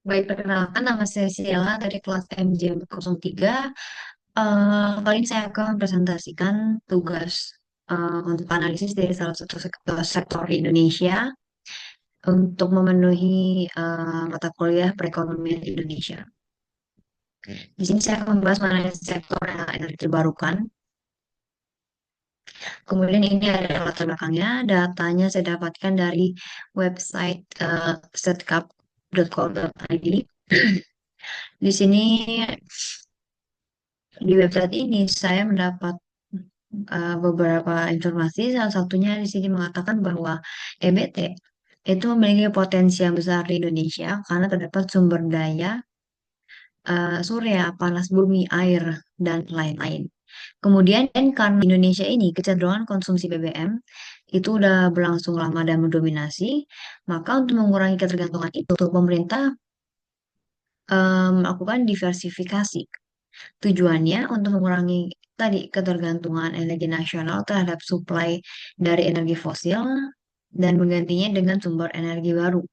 Baik, perkenalkan nama saya Sheila dari kelas MJ3. Kali ini saya akan presentasikan tugas untuk analisis dari salah satu sektor di Indonesia untuk memenuhi mata kuliah perekonomian Indonesia. Di sini saya akan membahas mengenai sektor energi terbarukan. Kemudian ini ada latar belakangnya, datanya saya dapatkan dari website setcap.co.id. Di sini di website ini saya mendapat beberapa informasi. Salah satunya di sini mengatakan bahwa EBT itu memiliki potensi yang besar di Indonesia karena terdapat sumber daya surya, panas bumi, air, dan lain-lain. Kemudian karena Indonesia ini kecenderungan konsumsi BBM itu udah berlangsung lama dan mendominasi, maka untuk mengurangi ketergantungan itu, pemerintah melakukan diversifikasi. Tujuannya untuk mengurangi tadi ketergantungan energi nasional terhadap suplai dari energi fosil dan menggantinya dengan sumber energi baru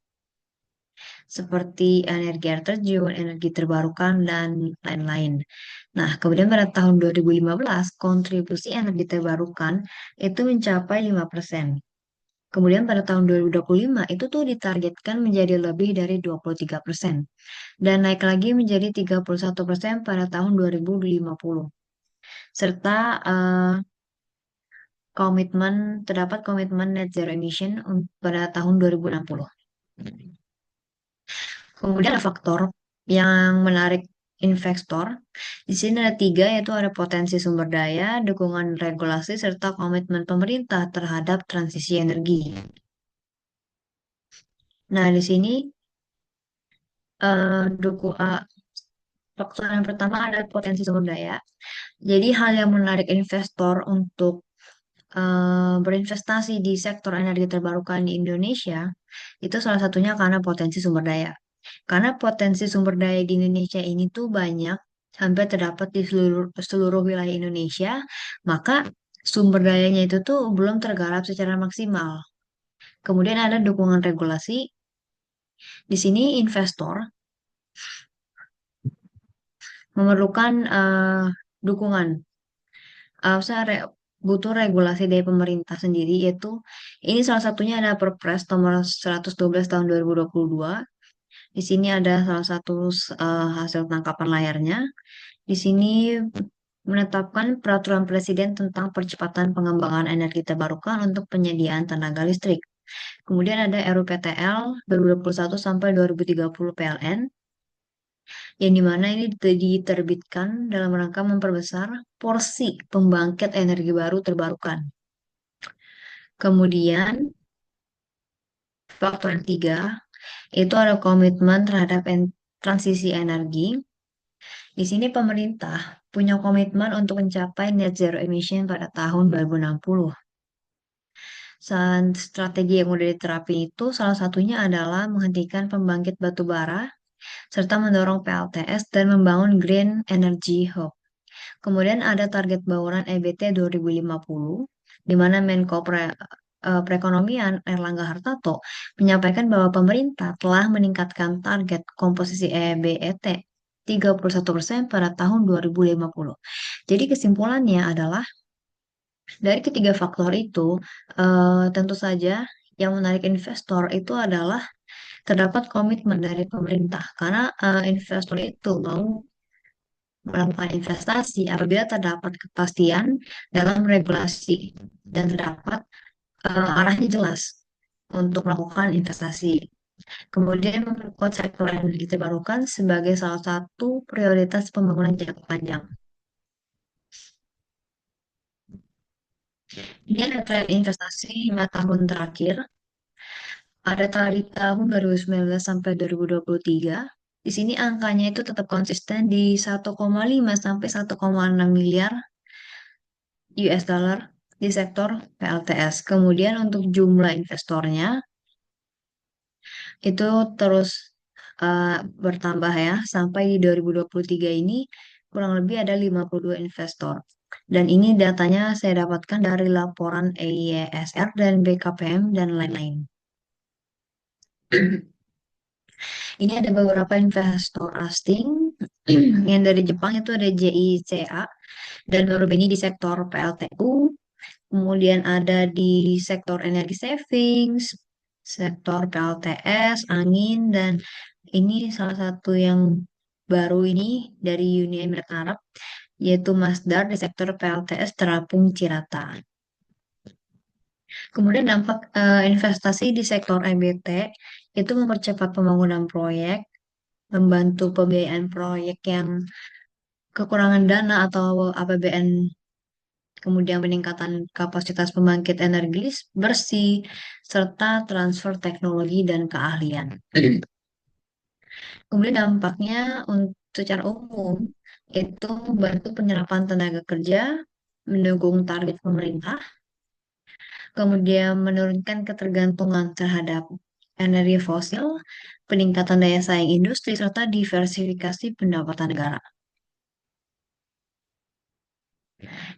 seperti energi air terjun, energi terbarukan, dan lain-lain. Nah, kemudian pada tahun 2015, kontribusi energi terbarukan itu mencapai 5%. Kemudian pada tahun 2025 itu tuh ditargetkan menjadi lebih dari 23% dan naik lagi menjadi 31% pada tahun 2050 serta terdapat komitmen net zero emission pada tahun 2060. Kemudian ada faktor yang menarik investor. Di sini ada tiga, yaitu ada potensi sumber daya, dukungan regulasi, serta komitmen pemerintah terhadap transisi energi. Nah, di sini eh, duku, eh, faktor yang pertama ada potensi sumber daya. Jadi hal yang menarik investor untuk berinvestasi di sektor energi terbarukan di Indonesia itu salah satunya karena potensi sumber daya. Karena potensi sumber daya di Indonesia ini tuh banyak, hampir terdapat di seluruh wilayah Indonesia, maka sumber dayanya itu tuh belum tergarap secara maksimal. Kemudian ada dukungan regulasi. Di sini investor memerlukan dukungan. Saya butuh regulasi dari pemerintah sendiri, yaitu ini salah satunya ada Perpres nomor 112 tahun 2022. Di sini ada salah satu hasil tangkapan layarnya. Di sini menetapkan peraturan presiden tentang percepatan pengembangan energi terbarukan untuk penyediaan tenaga listrik. Kemudian ada RUPTL 2021 sampai 2030 PLN, yang dimana ini diterbitkan dalam rangka memperbesar porsi pembangkit energi baru terbarukan. Kemudian faktor yang tiga itu ada komitmen terhadap transisi energi. Di sini pemerintah punya komitmen untuk mencapai net zero emission pada tahun 2060. Strategi yang sudah diterapin itu salah satunya adalah menghentikan pembangkit batu bara serta mendorong PLTS dan membangun Green Energy Hub. Kemudian ada target bauran EBT 2050, di mana Perekonomian Erlangga Hartarto menyampaikan bahwa pemerintah telah meningkatkan target komposisi EBT 31% pada tahun 2050. Jadi kesimpulannya adalah dari ketiga faktor itu, tentu saja yang menarik investor itu adalah terdapat komitmen dari pemerintah karena investor itu mau melakukan investasi apabila terdapat kepastian dalam regulasi dan terdapat arahnya jelas untuk melakukan investasi. Kemudian memperkuat sektor energi terbarukan sebagai salah satu prioritas pembangunan jangka panjang. Ini ada tren investasi 5 tahun terakhir. Ada dari tahun 2019 sampai 2023. Di sini angkanya itu tetap konsisten di 1,5 sampai 1,6 miliar US dollar di sektor PLTS. Kemudian untuk jumlah investornya itu terus uh, bertambah ya. Sampai di 2023 ini kurang lebih ada 52 investor. Dan ini datanya saya dapatkan dari laporan EISR dan BKPM dan lain-lain. Ini ada beberapa investor asing yang dari Jepang itu ada JICA dan baru ini di sektor PLTU. Kemudian ada di sektor energi savings, sektor PLTS, angin, dan ini salah satu yang baru ini dari Uni Emirat Arab, yaitu Masdar di sektor PLTS Terapung Cirata. Kemudian dampak investasi di sektor EBT itu mempercepat pembangunan proyek, membantu pembiayaan proyek yang kekurangan dana atau APBN, kemudian peningkatan kapasitas pembangkit energi bersih, serta transfer teknologi dan keahlian. Kemudian dampaknya untuk secara umum itu membantu penyerapan tenaga kerja, mendukung target pemerintah, kemudian menurunkan ketergantungan terhadap energi fosil, peningkatan daya saing industri, serta diversifikasi pendapatan negara.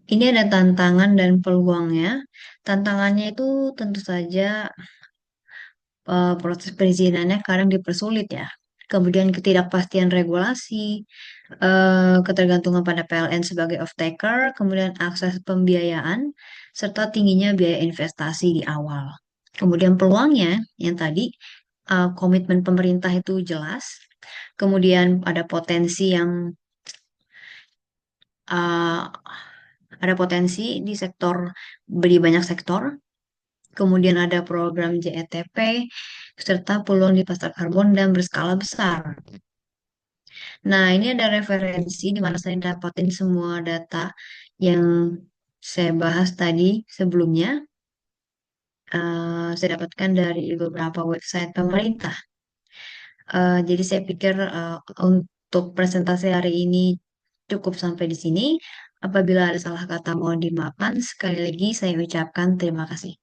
Ini ada tantangan dan peluangnya. Tantangannya itu tentu saja proses perizinannya kadang dipersulit ya. Kemudian ketidakpastian regulasi, ketergantungan pada PLN sebagai off-taker, kemudian akses pembiayaan, serta tingginya biaya investasi di awal. Kemudian peluangnya yang tadi, komitmen pemerintah itu jelas, kemudian uh, ada potensi di sektor, di banyak sektor, kemudian ada program JETP, serta peluang di pasar karbon dan berskala besar. Nah, ini ada referensi di mana saya dapatin semua data yang saya bahas tadi sebelumnya. Saya dapatkan dari beberapa website pemerintah. Jadi saya pikir untuk presentasi hari ini cukup sampai di sini. Apabila ada salah kata mohon dimaafkan. Sekali lagi saya ucapkan terima kasih.